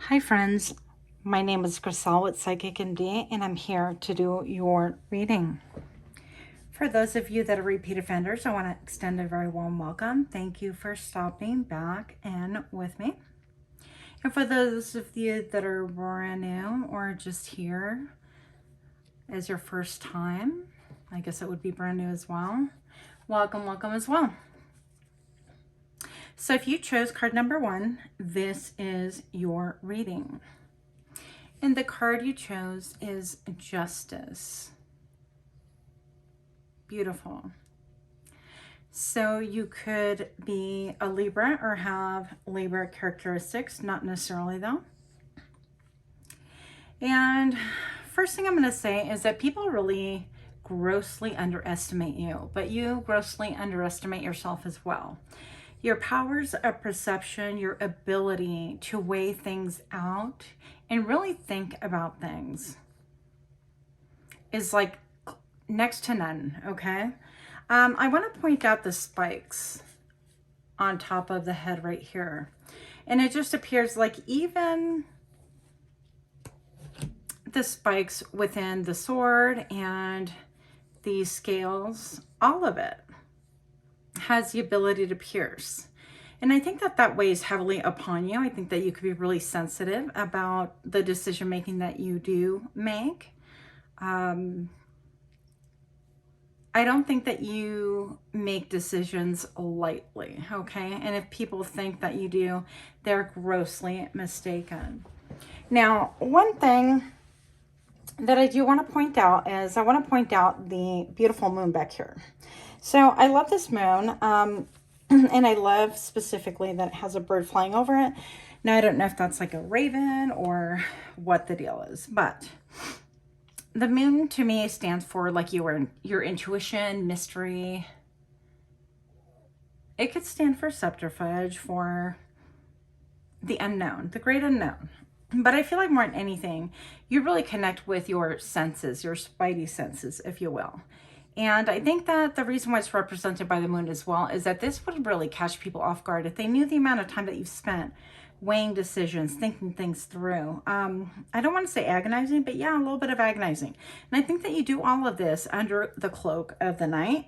Hi friends, my name is Grisel with Psychic MD and I'm here to do your reading. For those of you that are repeat offenders, I want to extend a very warm welcome. Thank you for stopping back in with me. And for those of you that are brand new or just here as your first time, I guess it would be brand new as well. Welcome as well. So if you chose card number 1, this is your reading. And the card you chose is Justice. Beautiful. So you could be a Libra or have Libra characteristics, not necessarily though. And first thing I'm going to say is that people really grossly underestimate you, but you grossly underestimate yourself as well. Your powers of perception, your ability to weigh things out and really think about things is like next to none, okay? I want to point out the spikes on top of the head right here. And it just appears like even the spikes within the sword and the scales, all of it has the ability to pierce. And I think that that weighs heavily upon you. I think that you could be really sensitive about the decision making that you do make. I don't think that you make decisions lightly, okay? And if people think that you do, they're grossly mistaken. Now, one thing that I do want to point out is I want to point out the beautiful moon back here. So I love this moon, and I love specifically that it has a bird flying over it. Now, I don't know if that's like a raven or what the deal is, but the moon to me stands for like your intuition, mystery. It could stand for subterfuge, for the unknown, the great unknown. But I feel like more than anything, you really connect with your senses, your spidey senses, if you will. And I think that the reason why it's represented by the moon as well is that this would really catch people off guard if they knew the amount of time that you've spent weighing decisions, thinking things through. I don't want to say agonizing, but yeah, a little bit of agonizing. And I think that you do all of this under the cloak of the night,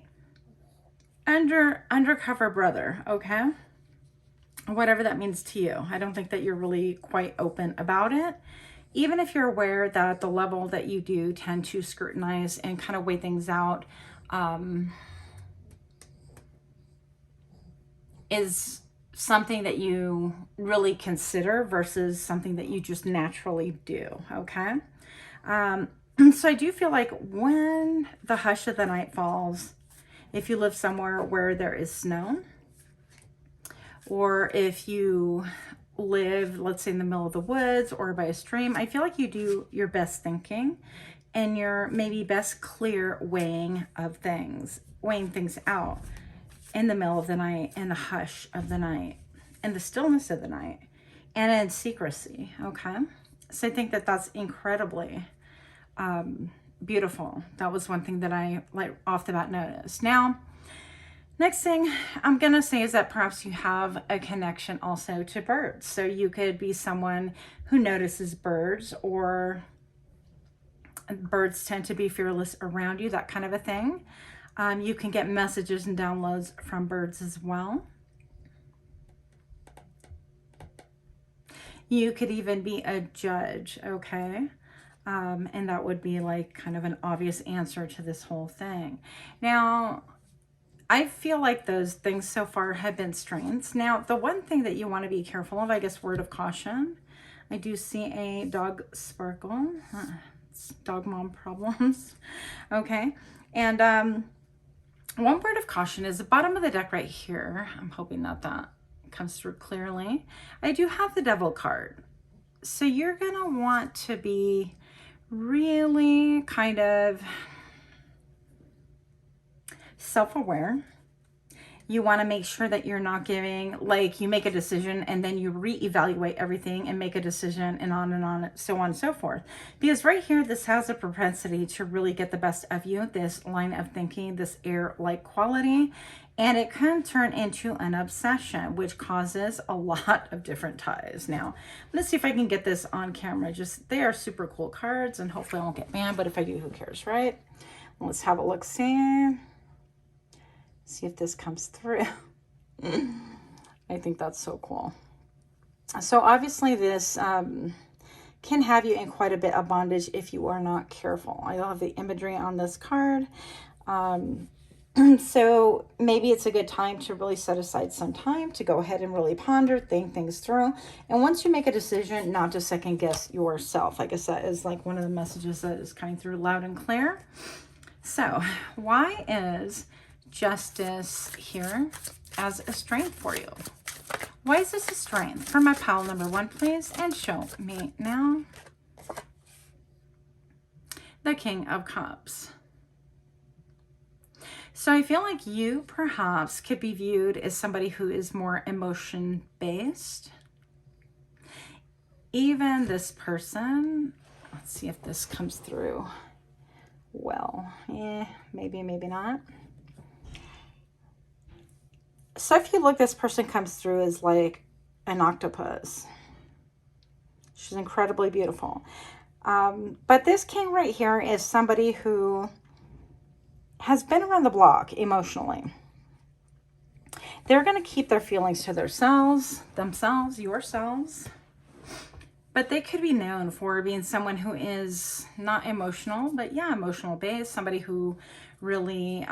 undercover brother, okay? Whatever that means to you. I don't think that you're really quite open about it. Even if you're aware that the level that you do tend to scrutinize and kind of weigh things out is something that you really consider versus something that you just naturally do, okay? So I do feel like when the hush of the night falls, if you live somewhere where there is snow, or if you live, let's say, in the middle of the woods or by a stream, I feel like you do your best thinking and your maybe best clear weighing things out in the middle of the night, in the hush of the night, in the stillness of the night, and in secrecy, okay? So I think that that's incredibly beautiful. That was one thing that I like off the bat noticed. Now, next thing I'm going to say is that perhaps you have a connection also to birds. So you could be someone who notices birds, or birds tend to be fearless around you, that kind of a thing. You can get messages and downloads from birds as well. You could even be a judge, okay? And that would be like kind of an obvious answer to this whole thing. Now, I feel like those things so far have been strengths. Now, the one thing that you want to be careful of, I guess, word of caution, I do see a dog sparkle. It's dog mom problems. Okay. And one word of caution is the bottom of the deck right here. I'm hoping that that comes through clearly. I do have the Devil card. So you're going to want to be really kind of self-aware. You want to make sure that you're not giving, like, you make a decision and then you reevaluate everything and make a decision, and on, so on and so forth. Because right here, this has a propensity to really get the best of you, this line of thinking, this air-like quality. And it can turn into an obsession, which causes a lot of different ties. Now, let's see if I can get this on camera. Just, they are super cool cards, and hopefully I won't get banned, but if I do, who cares, right? Let's have a look, see if this comes through. I think that's so cool. So obviously this can have you in quite a bit of bondage if you are not careful. I love the imagery on this card. So maybe it's a good time to really set aside some time to go ahead and really ponder, think things through. And once you make a decision, not to second guess yourself. I guess that is like one of the messages that is coming through loud and clear. So why is justice here as a strength for you? Why is this a strength? For my pile number 1, please, and show me now. The King of Cups. So I feel like you perhaps could be viewed as somebody who is more emotion-based. Even this person, let's see if this comes through. Well, maybe, maybe not. So if you look, this person comes through as like an octopus. She's incredibly beautiful. But this king right here is somebody who has been around the block emotionally. They're going to keep their feelings to themselves, yourselves. But they could be known for being someone who is not emotional, but yeah, emotional based. Somebody who really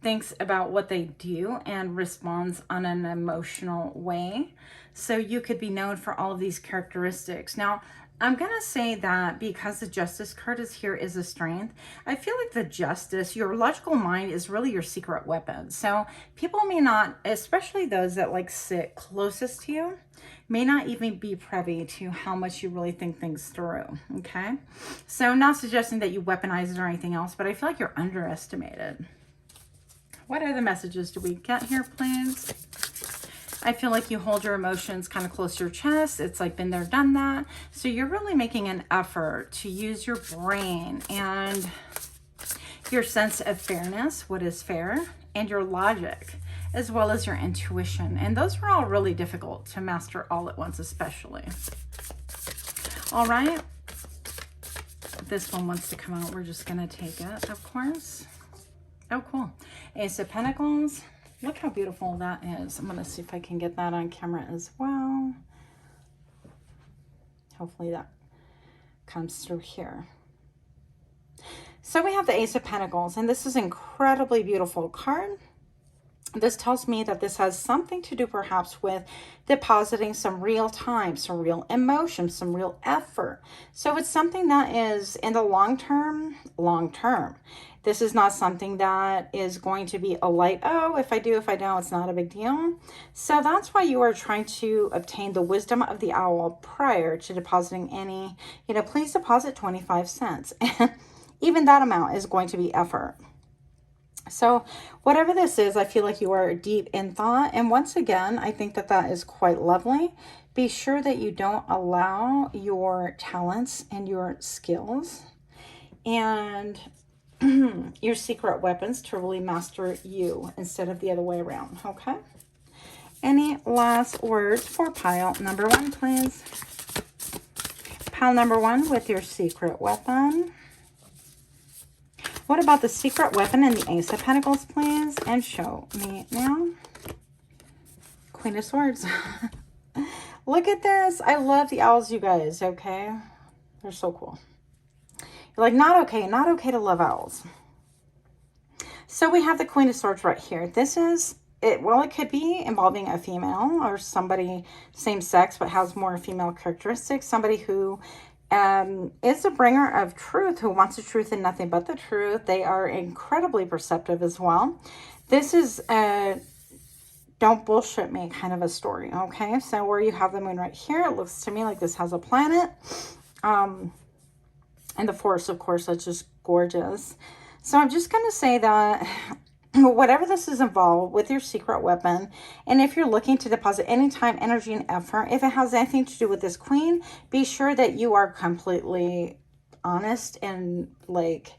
thinks about what they do and responds on an emotional way. So you could be known for all of these characteristics. Now, I'm going to say that because the Justice card is here is a strength, I feel like the Justice, your logical mind is really your secret weapon. So people may not, especially those that like sit closest to you, may not even be privy to how much you really think things through, okay? So I'm not suggesting that you weaponize it or anything else, but I feel like you're underestimated. What other messages do we get here, please? I feel like you hold your emotions kind of close to your chest. It's like been there, done that. So you're really making an effort to use your brain and your sense of fairness, what is fair, and your logic, as well as your intuition. And those are all really difficult to master all at once, especially. All right. This one wants to come out. We're just going to take it, of course. Oh, cool. Ace of Pentacles. Look how beautiful that is. I'm going to see if I can get that on camera as well. Hopefully that comes through here. So we have the Ace of Pentacles, and this is an incredibly beautiful card. This tells me that this has something to do perhaps with depositing some real time, some real emotion, some real effort. So it's something that is in the long term. This is not something that is going to be a light, oh, if I do, if I don't, it's not a big deal. So that's why you are trying to obtain the wisdom of the owl prior to depositing any, please deposit 25 cents. And even that amount is going to be effort. So whatever this is, I feel like you are deep in thought. And once again, I think that that is quite lovely. Be sure that you don't allow your talents and your skills and your secret weapons to really master you instead of the other way around, okay? Any last words for pile number 1, please? Pile number 1 with your secret weapon. What about the secret weapon and the Ace of Pentacles, please? And show me now. Queen of Swords. Look at this. I love the owls, you guys, okay? They're so cool. You're like, not okay to love owls. So we have the Queen of Swords right here. This is, it could be involving a female or somebody same sex but has more female characteristics. Somebody who is a bringer of truth, who wants the truth and nothing but the truth. They are incredibly perceptive as well. This is a don't bullshit me kind of a story, okay? So where you have the moon right here, it looks to me like this has a planet. And the forest, of course, that's just gorgeous. So I'm just going to say that whatever this is involved with your secret weapon, and if you're looking to deposit any time, energy, and effort, if it has anything to do with this queen, be sure that you are completely honest and like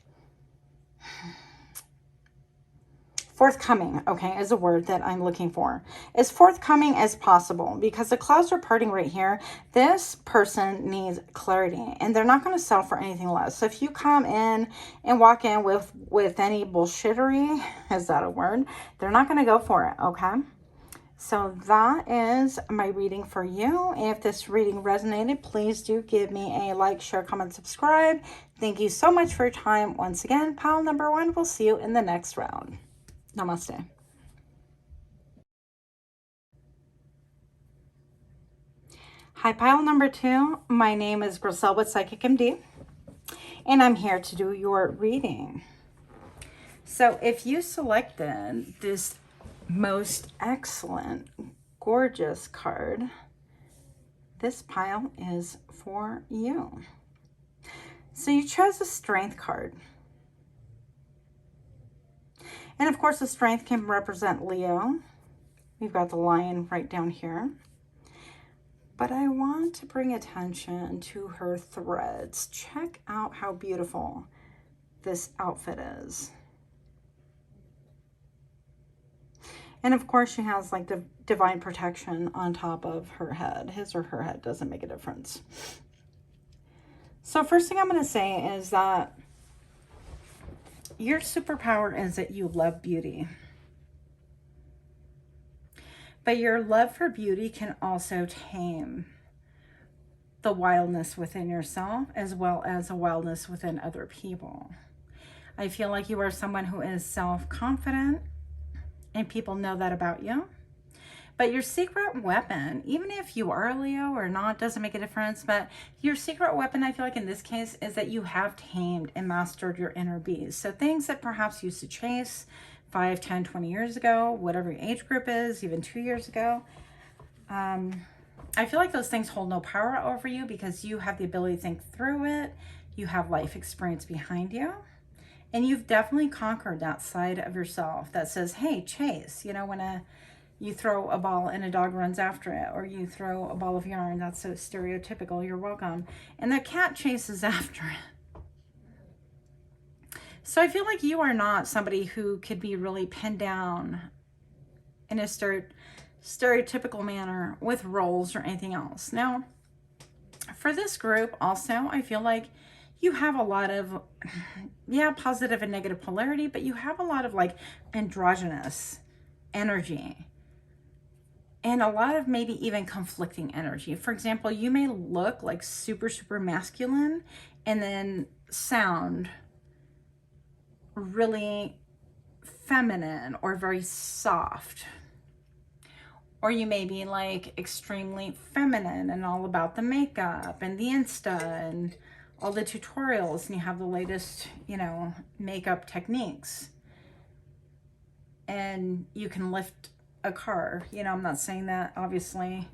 forthcoming, okay, is a word that I'm looking for. As forthcoming as possible, because the clouds are parting right here. This person needs clarity, and they're not going to settle for anything less. So if you come in and walk in with any bullshittery, is that a word? They're not going to go for it, okay? So that is my reading for you. If this reading resonated, please do give me a like, share, comment, subscribe. Thank you so much for your time. Once again, pile number 1, we'll see you in the next round. Namaste. Hi, pile number 2. My name is Griselle with Psychic MD, and I'm here to do your reading. So if you selected this most excellent, gorgeous card, this pile is for you. So you chose the Strength card. And of course, the Strength can represent Leo. We've got the Lion right down here. But I want to bring attention to her threads. Check out how beautiful this outfit is. And of course, she has like the divine protection on top of her head. His or her head doesn't make a difference. So first thing I'm going to say is that your superpower is that you love beauty. But your love for beauty can also tame the wildness within yourself, as well as the wildness within other people. I feel like you are someone who is self-confident, and people know that about you. But your secret weapon, even if you are a Leo or not, doesn't make a difference. But your secret weapon, I feel like in this case, is that you have tamed and mastered your inner beast. So things that perhaps used to chase 5, 10, 20 years ago, whatever your age group is, even 2 years ago. I feel like those things hold no power over you because you have the ability to think through it. You have life experience behind you. And you've definitely conquered that side of yourself that says, hey, chase. You know, when you throw a ball and a dog runs after it, or you throw a ball of yarn, that's so stereotypical, you're welcome. And the cat chases after it. So I feel like you are not somebody who could be really pinned down in a stereotypical manner with roles or anything else. Now, for this group also, I feel like you have a lot of, yeah, positive and negative polarity, but you have a lot of like androgynous energy. And a lot of maybe even conflicting energy. For example, you may look like super, super masculine and then sound really feminine or very soft. Or you may be like extremely feminine and all about the makeup and the Insta and all the tutorials, and you have the latest, you know, makeup techniques. And you can lift a car. You know, I'm not saying that obviously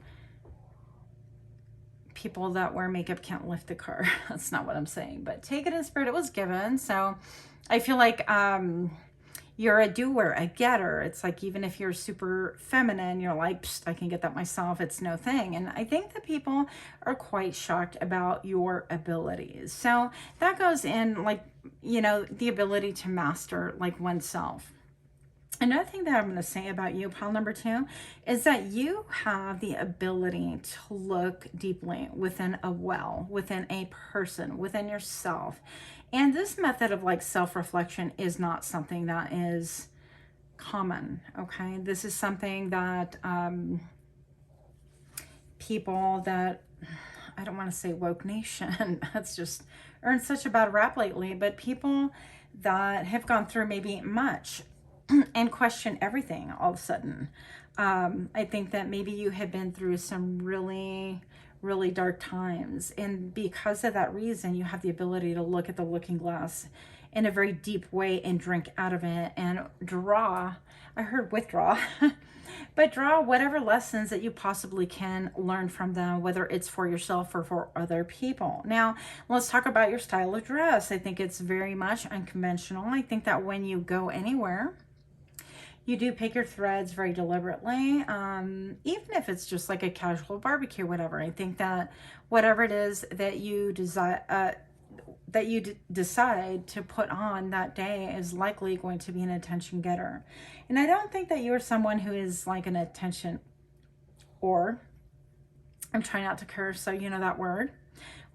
people that wear makeup can't lift a car. That's not what I'm saying, but take it in spirit, it was given. So I feel like you're a doer, a getter. It's like, even if you're super feminine, you're like, I can get that myself, it's no thing. And I think that people are quite shocked about your abilities. So that goes in, like, you know, the ability to master like oneself. Another thing that I'm going to say about you, pile number 2, is that you have the ability to look deeply within a well, within a person, within yourself. And this method of like self-reflection is not something that is common, okay? This is something that people that, I don't want to say woke nation, that's just earned such a bad rap lately, but people that have gone through maybe much and question everything all of a sudden. I think that maybe you have been through some really, really dark times. And because of that reason, you have the ability to look at the looking glass in a very deep way and drink out of it and draw. I heard withdraw, but draw whatever lessons that you possibly can learn from them, whether it's for yourself or for other people. Now, let's talk about your style of dress. I think it's very much unconventional. I think that when you go anywhere, You do pick your threads very deliberately, even if it's just like a casual barbecue, whatever. I think that whatever it is that you desire, decide to put on that day is likely going to be an attention getter. And I don't think that you're someone who is like an attention, or I'm trying not to curse, so you know that word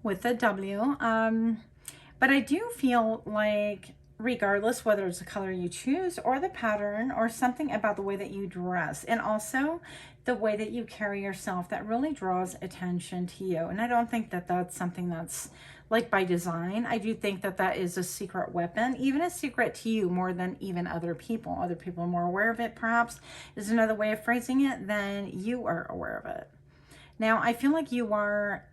with the W. But I do feel like regardless whether it's the color you choose or the pattern or something about the way that you dress and also the way that you carry yourself, that really draws attention to you. And I don't think that that's something that's like by design. I do think that that is a secret weapon, even a secret to you more than even other people. Other people are more aware of it, perhaps, is another way of phrasing it, than you are aware of it. Now, I feel like you are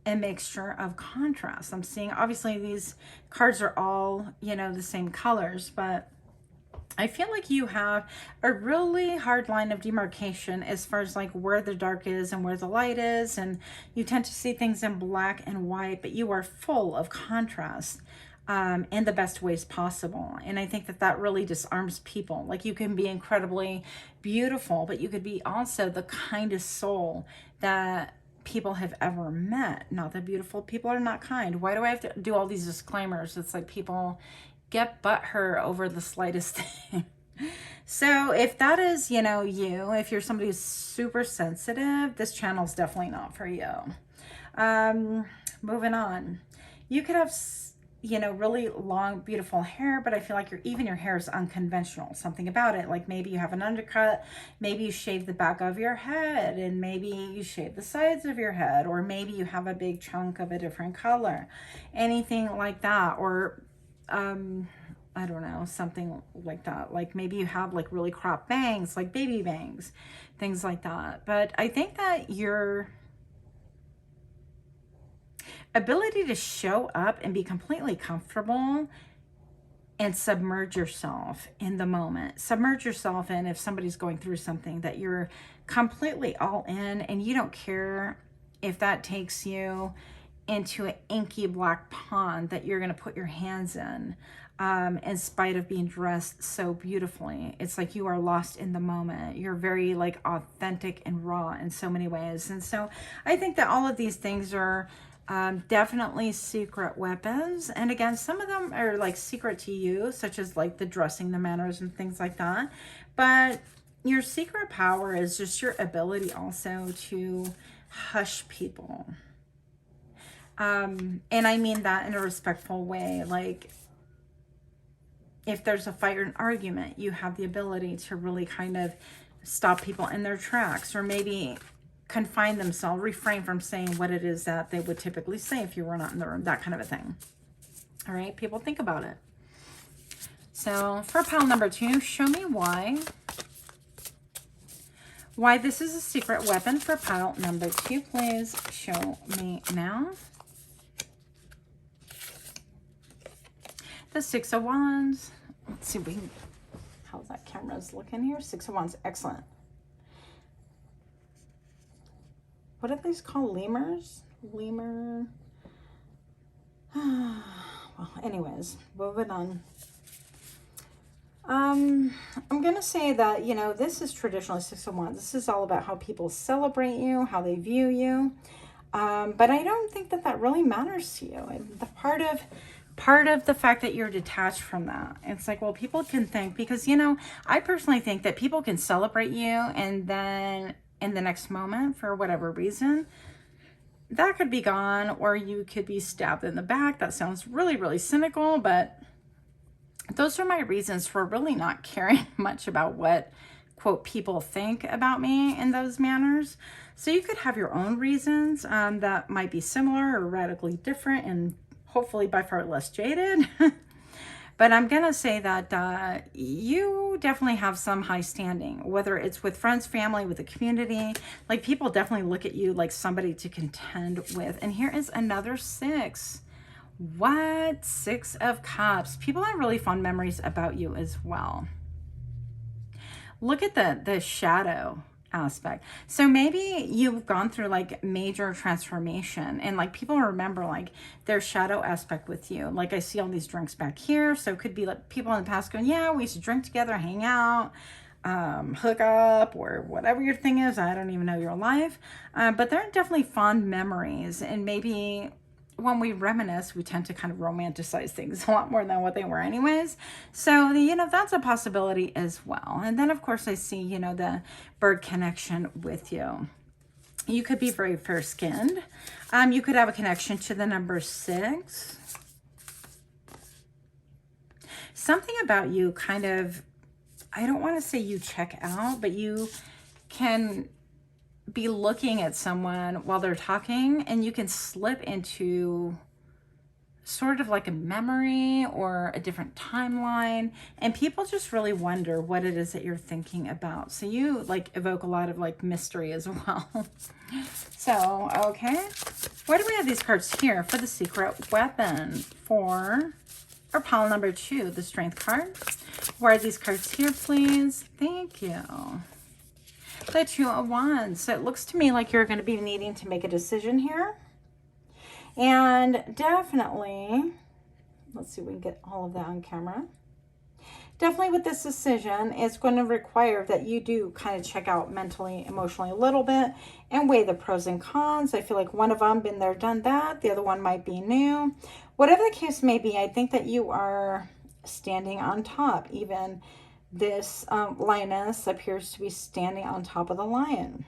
a mixture of contrast. I'm seeing, obviously, these cards are all, you know, the same colors, but I feel like you have a really hard line of demarcation as far as like where the dark is and where the light is. And you tend to see things in black and white, but you are full of contrast in the best ways possible. And I think that that really disarms people. Like, you can be incredibly beautiful, but you could be also the kindest soul that people have ever met. Not that beautiful people are not kind. Why do I have to do all these disclaimers? It's like people get butthurt over the slightest thing. So if that is, you know, you, if you're somebody who's super sensitive, this channel is definitely not for you. Moving on. You could have, you know, really long, beautiful hair, but I feel like even your hair is unconventional. Something about it, like maybe you have an undercut, maybe you shave the back of your head, and maybe you shave the sides of your head, or maybe you have a big chunk of a different color, anything like that. Or I don't know, something like that. Like maybe you have like really cropped bangs, like baby bangs, things like that. But I think that your ability to show up and be completely comfortable and submerge yourself in the moment. Submerge yourself in, if somebody's going through something, that you're completely all in and you don't care if that takes you into an inky black pond that you're going to put your hands in spite of being dressed so beautifully. It's like you are lost in the moment. You're very like authentic and raw in so many ways. And so I think that all of these things are definitely secret weapons. And again, some of them are like secret to you, such as like the dressing, the manners and things like that. But your secret power is just your ability also to hush people. And I mean that in a respectful way. Like, if there's a fight or an argument, you have the ability to really kind of stop people in their tracks, or maybe confine themselves, refrain from saying what it is that they would typically say if you were not in the room, that kind of a thing. All right, people, think about it. So for pile number 2, show me why this is a secret weapon for pile number 2, please. Show me now. The 6 of Wands. Let's see if we can, how's that camera's looking here? 6 of Wands, excellent. What are these called? Lemurs? Lemur. Well, anyways, moving on. I'm going to say that, you know, this is traditionally 6 of Wands. This is all about how people celebrate you, how they view you. But I don't think that that really matters to you. And the part of the fact that you're detached from that, it's like, well, people can think, because, you know, I personally think that people can celebrate you, and then in the next moment, for whatever reason, that could be gone, or you could be stabbed in the back. That sounds really, really cynical, but those are my reasons for really not caring much about what, quote, people think about me in those manners. So you could have your own reasons that might be similar or radically different, and hopefully by far less jaded. But I'm going to say that you definitely have some high standing, whether it's with friends, family, with the community. Like, people definitely look at you like somebody to contend with. And here is another 6. What? 6 of Cups. People have really fond memories about you as well. Look at the shadow aspect. So maybe you've gone through like major transformation, and like people remember like their shadow aspect with you. Like I see all these drinks back here. So it could be like people in the past going, yeah, we used to drink together, hang out, hook up, or whatever your thing is. I don't even know your life. But there are definitely fond memories, and maybe when we reminisce, we tend to kind of romanticize things a lot more than what they were anyways. So, you know, that's a possibility as well. And then, of course, I see, you know, the bird connection with you. You could be very fair-skinned. You could have a connection to the number 6. Something about you kind of, I don't want to say you check out, but you can be looking at someone while they're talking, and you can slip into sort of like a memory or a different timeline, and people just really wonder what it is that you're thinking about. So you like evoke a lot of like mystery as well. So, okay. Why do we have these cards here for the secret weapon for our pile number 2, the strength card? Why are these cards here, please? Thank you. The 2 of Wands. So it looks to me like you're going to be needing to make a decision here. And definitely, let's see if we can get all of that on camera. Definitely with this decision, it's going to require that you do kind of check out mentally, emotionally a little bit and weigh the pros and cons. I feel like one of them been there, done that. The other one might be new. Whatever the case may be, I think that you are standing on top. Even this lioness appears to be standing on top of the lion.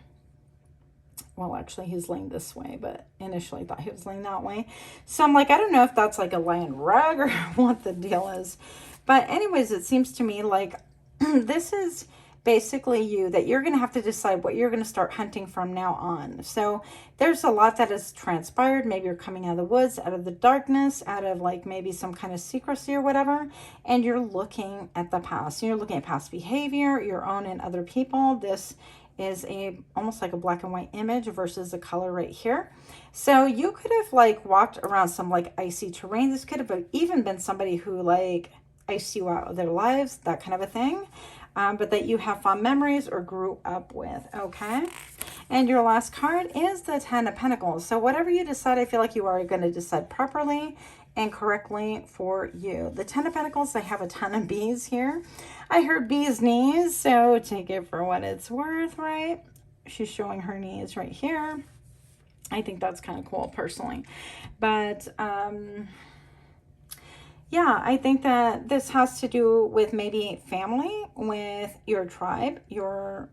Well, actually, he's laying this way, but initially thought he was laying that way. So I'm like, I don't know if that's like a lion rug or what the deal is. But anyways, it seems to me like this is basically you, that you're going to have to decide what you're going to start hunting from now on. So there's a lot that has transpired. Maybe you're coming out of the woods, out of the darkness, out of like maybe some kind of secrecy or whatever. And you're looking at the past. You're looking at past behavior, your own and other people. This is almost like a black and white image versus the color right here. So you could have like walked around some like icy terrain. This could have even been somebody who like iced you out of their lives, that kind of a thing. But that you have fond memories or grew up with, okay? And your last card is the 10 of Pentacles. So whatever you decide, I feel like you are going to decide properly and correctly for you. The 10 of Pentacles, I have a ton of bees here. I heard bees knees, so take it for what it's worth, right? She's showing her knees right here. I think that's kind of cool personally. But yeah, I think that this has to do with maybe family, with your tribe, your,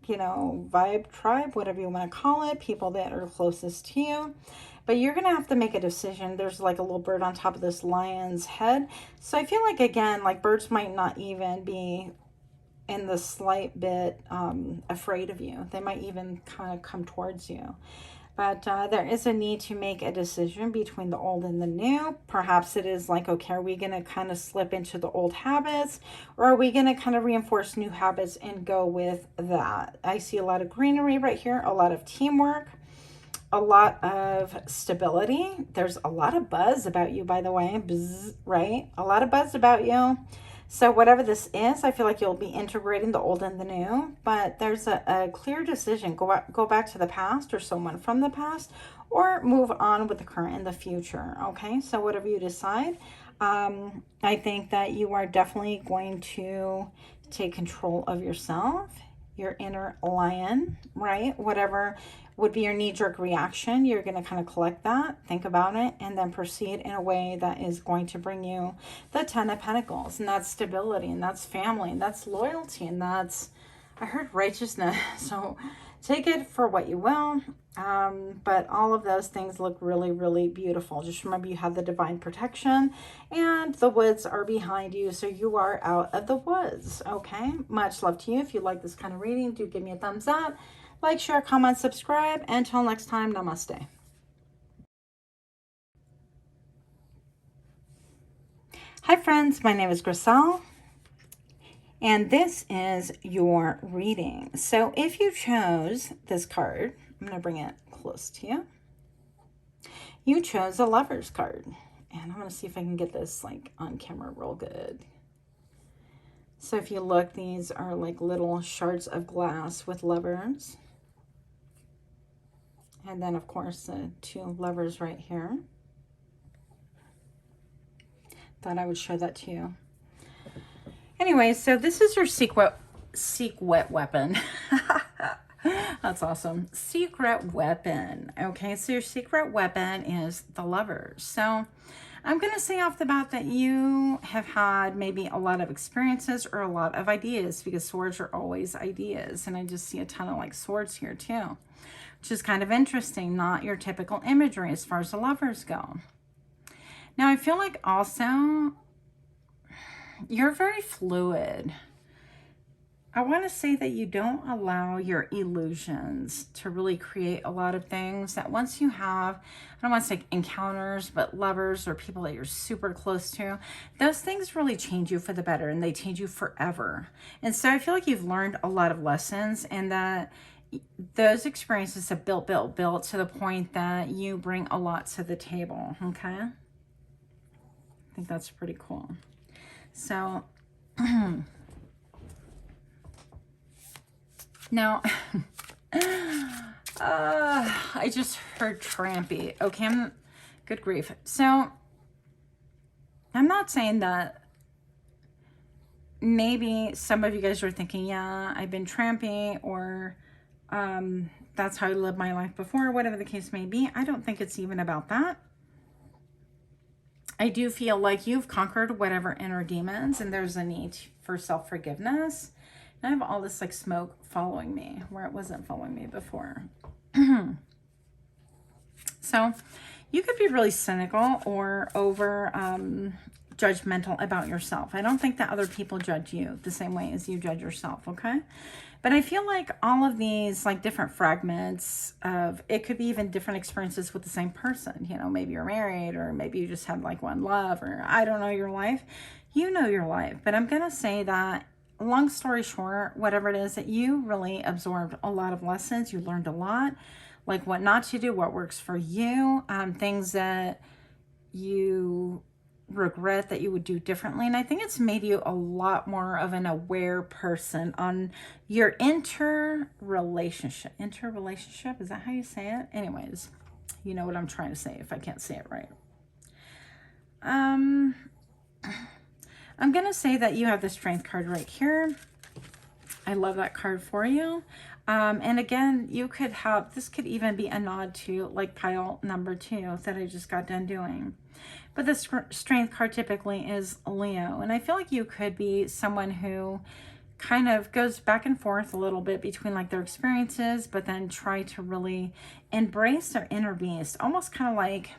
you know, vibe tribe, whatever you want to call it, people that are closest to you. But you're going to have to make a decision. There's like a little bird on top of this lion's head. So I feel like, again, like birds might not even be in the slight bit afraid of you. They might even kind of come towards you. But there is a need to make a decision between the old and the new. Perhaps it is like, okay, are we going to kind of slip into the old habits, or are we going to kind of reinforce new habits and go with that? I see a lot of greenery right here, a lot of teamwork, a lot of stability. There's a lot of buzz about you, by the way, buzz, right? A lot of buzz about you. So whatever this is, I feel like you'll be integrating the old and the new, but there's a clear decision. Go back to the past or someone from the past, or move on with the current and the future, okay? So whatever you decide, I think that you are definitely going to take control of yourself, your inner lion, right? Whatever would be your knee-jerk reaction, you're going to kind of collect that, think about it, and then proceed in a way that is going to bring you the 10 of Pentacles. And that's stability, and that's family, and that's loyalty, and that's, I heard righteousness. So take it for what you will. But all of those things look really, really beautiful. Just remember you have the divine protection, and the woods are behind you. So you are out of the woods, okay? Much love to you. If you like this kind of reading, do give me a thumbs up. Like, share, comment, subscribe. Until next time, namaste. Hi friends, my name is Griselle, and this is your reading. So if you chose this card, I'm going to bring it close to you. You chose a Lover's card, and I'm going to see if I can get this like on camera real good. So if you look, these are like little shards of glass with levers. And then, of course, the 2 levers right here. Thought I would show that to you. Anyway, so this is your secret weapon. That's awesome. Secret weapon. Okay, so your secret weapon is the lovers. So I'm going to say off the bat that you have had maybe a lot of experiences or a lot of ideas, because swords are always ideas. And I just see a ton of like swords here too, which is kind of interesting. Not your typical imagery as far as the lovers go. Now, I feel like also you're very fluid. I want to say that you don't allow your illusions to really create a lot of things that once you have, I don't want to say encounters, but lovers or people that you're super close to, those things really change you for the better, and they change you forever. And so I feel like you've learned a lot of lessons, and that those experiences have built to the point that you bring a lot to the table. Okay. I think that's pretty cool. So, now, I just heard trampy. Okay, good grief. So, I'm not saying that maybe some of you guys are thinking, yeah, I've been trampy, or that's how I lived my life before, whatever the case may be. I don't think it's even about that. I do feel like you've conquered whatever inner demons, and there's a need for self-forgiveness. And I have all this like smoke following me where it wasn't following me before. So you could be really cynical or over judgmental about yourself. I don't think that other people judge you the same way as you judge yourself, okay? But I feel like all of these like different fragments of, it could be even different experiences with the same person. You know, maybe you're married, or maybe you just had like one love, or I don't know your life. You know your life. But I'm going to say that, long story short, whatever it is, that you really absorbed a lot of lessons. You learned a lot, like what not to do, what works for you, things that you regret that you would do differently. And I think it's made you a lot more of an aware person on your interrelationship. Is that how you say it? Anyways, you know what I'm trying to say if I can't say it right. I'm going to say that you have the Strength card right here. I love that card for you. And again, you could have, this could even be a nod to like pile number 2 that I just got done doing. But the Strength card typically is Leo. And I feel like you could be someone who kind of goes back and forth a little bit between like their experiences, but then try to really embrace their inner beast. Almost kind of like,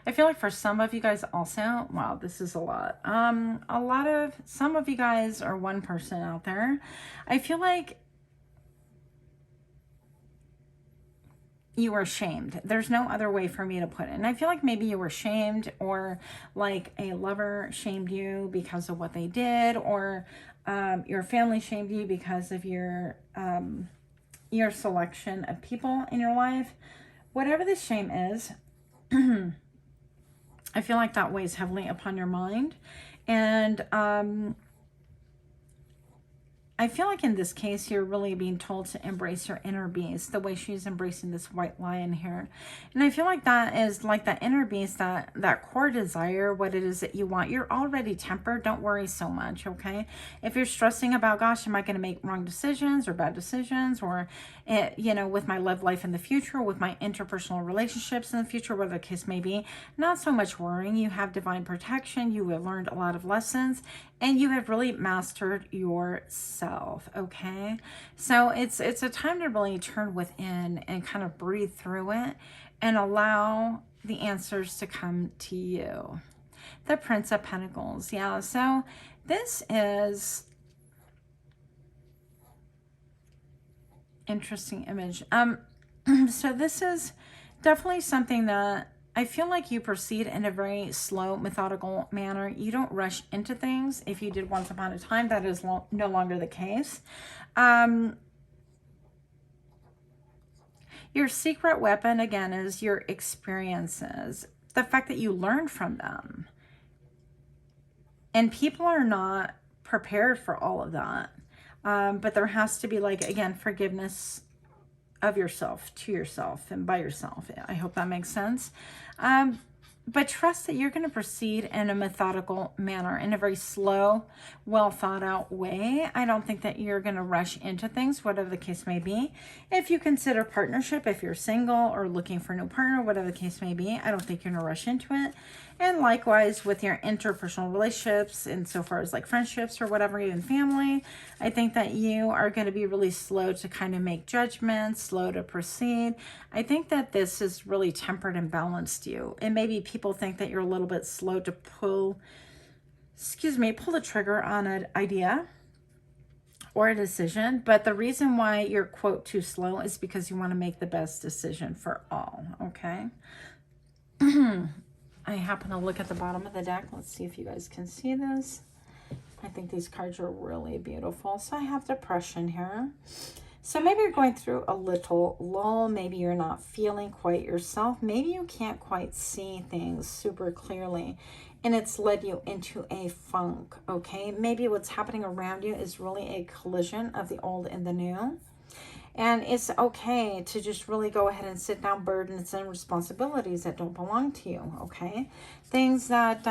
I feel like for some of you guys also, wow, this is a lot. Some of you guys are one person out there. I feel like you were shamed. There's no other way for me to put it. And I feel like maybe you were shamed, or like a lover shamed you because of what they did, or your family shamed you because of your selection of people in your life. Whatever the shame is, I feel like that weighs heavily upon your mind. And I feel like in this case, you're really being told to embrace your inner beast, the way she's embracing this white lion here. And I feel like that is like that inner beast, that core desire, what it is that you want. You're already tempered. Don't worry so much, okay? If you're stressing about, gosh, am I going to make wrong decisions or bad decisions, or, you know, with my love life in the future, with my interpersonal relationships in the future, whatever the case may be, not so much worrying. You have divine protection. You have learned a lot of lessons, and you have really mastered yourself, okay? So it's a time to really turn within and kind of breathe through it and allow the answers to come to you. The Prince of Pentacles, yeah. So this is interesting image. So this is definitely something that I feel like you proceed in a very slow, methodical manner. You don't rush into things. If you did once upon a time, that is no longer the case. Your secret weapon, again, is your experiences. The fact that you learn from them. And people are not prepared for all of that. But there has to be, like, again, forgiveness of yourself, to yourself, and by yourself. I hope that makes sense. But trust that you're going to proceed in a methodical manner, in a very slow, well thought out way. I don't think that you're going to rush into things, whatever the case may be. If you consider partnership, if you're single or looking for a new partner, whatever the case may be, I don't think you're going to rush into it. And likewise with your interpersonal relationships, insofar as like friendships or whatever, even family, I think that you are going to be really slow to kind of make judgments, slow to proceed. I think that this is really tempered and balanced you. And maybe people think that you're a little bit slow to pull the trigger on an idea or a decision. But the reason why you're, quote, too slow is because you want to make the best decision for all, okay? I happen to look at the bottom of the deck. Let's see if you guys can see this. I think these cards are really beautiful. So I have depression here. So maybe you're going through a little lull. Maybe you're not feeling quite yourself. Maybe you can't quite see things super clearly, and it's led you into a funk, okay? Maybe what's happening around you is really a collision of the old and the new. And it's okay to just really go ahead and sit down burdens and responsibilities that don't belong to you, okay? Things that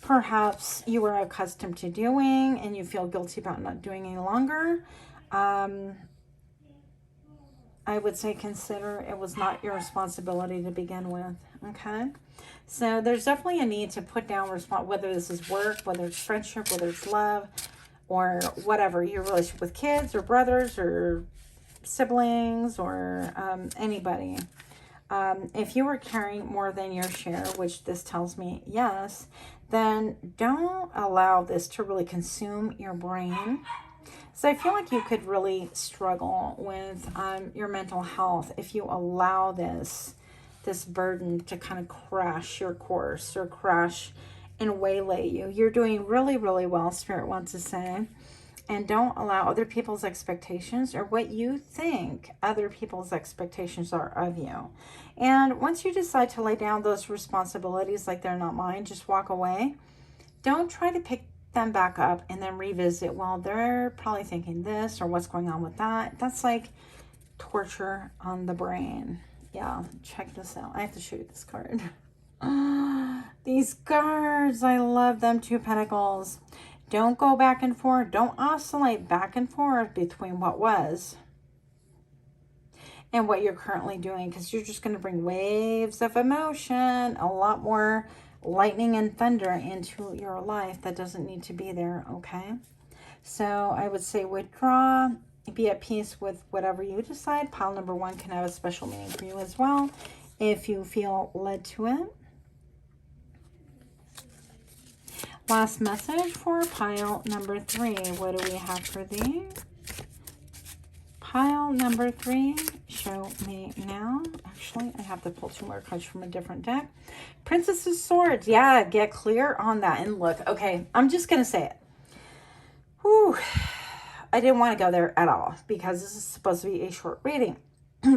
perhaps you were accustomed to doing and you feel guilty about not doing any longer. I would say consider it was not your responsibility to begin with, okay? So there's definitely a need to put down whether this is work, whether it's friendship, whether it's love, or whatever, your relationship with kids or brothers or siblings or anybody. If you are carrying more than your share, which this tells me yes, then don't allow this to really consume your brain. So I feel like you could really struggle with your mental health if you allow this burden to kind of crash your course or crash and waylay you. You're doing really, really well, Spirit wants to say. And don't allow other people's expectations or what you think other people's expectations are of you. And once you decide to lay down those responsibilities like they're not mine, just walk away. Don't try to pick them back up and then revisit, well, they're probably thinking this or what's going on with that. That's like torture on the brain. Yeah, check this out. I have to show you this card. These cards, I love them. Two Pentacles. Don't go back and forth. Don't oscillate back and forth between what was and what you're currently doing, because you're just going to bring waves of emotion, a lot more lightning and thunder into your life that doesn't need to be there, okay? So I would say withdraw, be at peace with whatever you decide. Pile number one can have a special meaning for you as well if you feel led to it. Last message for pile number three. What do we have for thee? Pile number three, show me now. Actually, I have to pull two more cards from a different deck. Princess of Swords. Yeah, get clear on that. And look, okay, I'm just going to say it. Whew. I didn't want to go there at all because this is supposed to be a short reading.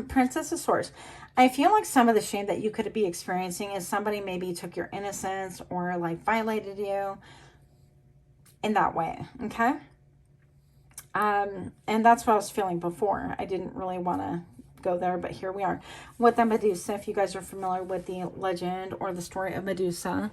Princess of Swords. I feel like some of the shame that you could be experiencing is somebody maybe took your innocence or like violated you in that way, okay? And that's what I was feeling before. I didn't really want to go there, but here we are. With the Medusa, if you guys are familiar with the legend or the story of Medusa,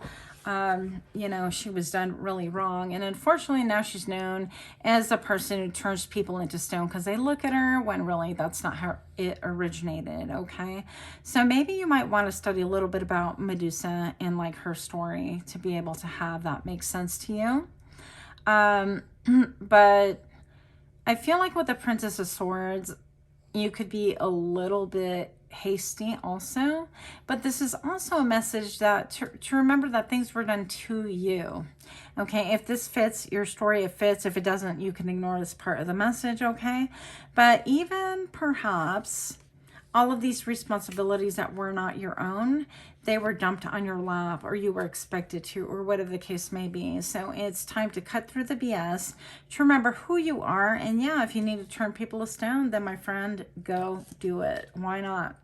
you know, she was done really wrong. And unfortunately, now she's known as the person who turns people into stone because they look at her when really that's not how it originated, okay? So maybe you might want to study a little bit about Medusa and like her story to be able to have that make sense to you. But I feel like with the Princess of Swords, you could be a little bit hasty also, but this is also a message that to remember that things were done to you, okay? If this fits your story, it fits. If it doesn't, you can ignore this part of the message, okay? But even perhaps all of these responsibilities that were not your own, they were dumped on your lap or you were expected to, or whatever the case may be. So it's time to cut through the BS, to remember who you are. And yeah, if you need to turn people to stone, then my friend, go do it. Why not?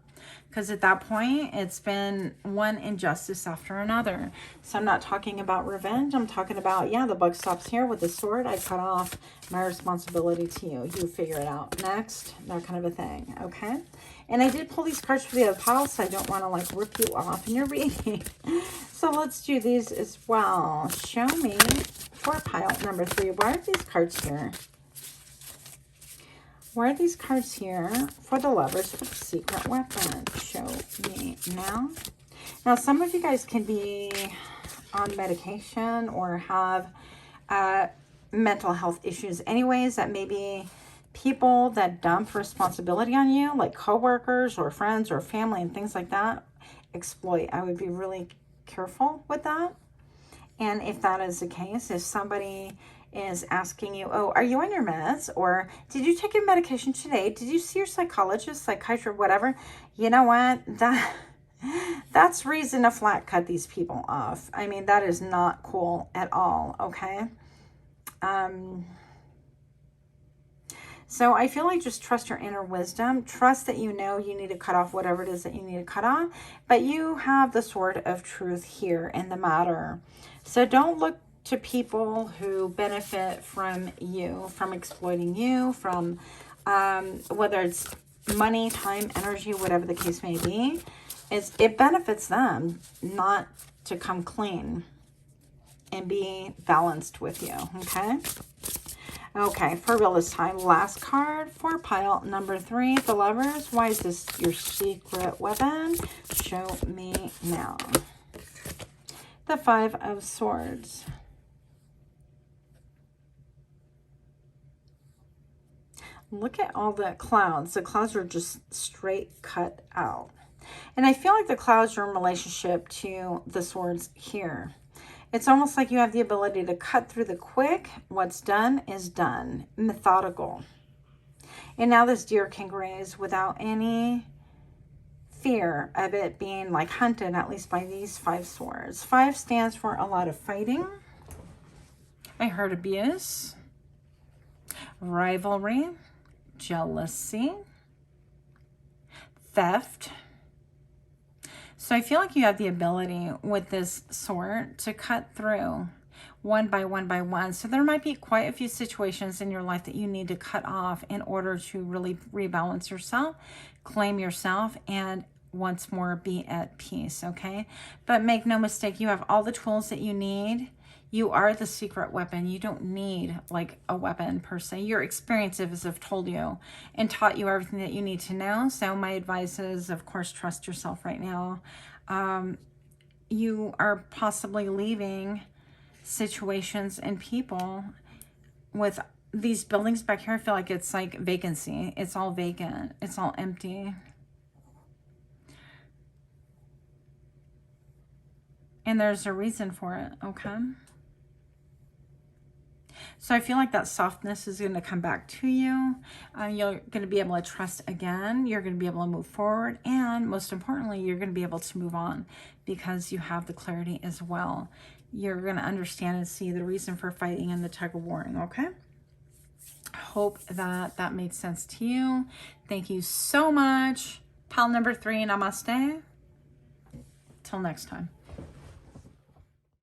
Because at that point, it's been one injustice after another. So I'm not talking about revenge. I'm talking about, yeah, the buck stops here with the sword. I cut off my responsibility to you. You figure it out. Next, that kind of a thing, okay? And I did pull these cards for the other pile, so I don't want to, like, rip you off in your reading. So let's do these as well. Show me for pile number 3. Why are these cards here? Why are these cards here for the Lovers for the secret weapon? Show me now. Now, some of you guys can be on medication or have mental health issues anyways, that maybe people that dump responsibility on you, like coworkers or friends or family and things like that, exploit. I would be really careful with that. And if that is the case, if somebody is asking you, oh, are you on your meds? Or did you take your medication today? Did you see your psychologist, psychiatrist, whatever? You know what? That's reason to flat cut these people off. I mean, that is not cool at all, okay? So I feel like just trust your inner wisdom. Trust that you know you need to cut off whatever it is that you need to cut off. But you have the sword of truth here in the matter. So don't look to people who benefit from you, from exploiting you, from whether it's money, time, energy, whatever the case may be. It benefits them not to come clean and be balanced with you, okay? Okay, for real this time. Last card for pile number 3, the Lovers. Why is this your secret weapon? Show me now. The 5 of Swords. Look at all the clouds. The clouds are just straight cut out. And I feel like the clouds are in relationship to the swords here. It's almost like you have the ability to cut through the quick. What's done is done. Methodical. And now this deer can graze without any fear of it being like hunted, at least by these 5 swords. 5 stands for a lot of fighting. I heard abuse, rivalry, jealousy, theft. So I feel like you have the ability with this sword to cut through one by one. So there might be quite a few situations in your life that you need to cut off in order to really rebalance yourself, claim yourself, and once more be at peace, okay? But make no mistake, you have all the tools that you need. You are the secret weapon. You don't need like a weapon per se. Your experiences have told you and taught you everything that you need to know. So my advice is, of course, trust yourself right now. You are possibly leaving situations and people with these buildings back here. I feel like it's like vacancy. It's all vacant. It's all empty. And there's a reason for it, okay? So I feel like that softness is going to come back to you. You're going to be able to trust again. You're going to be able to move forward. And most importantly, you're going to be able to move on because you have the clarity as well. You're going to understand and see the reason for fighting and the tug of warring, okay? Hope that that made sense to you. Thank you so much. Pile number 3, namaste. Till next time.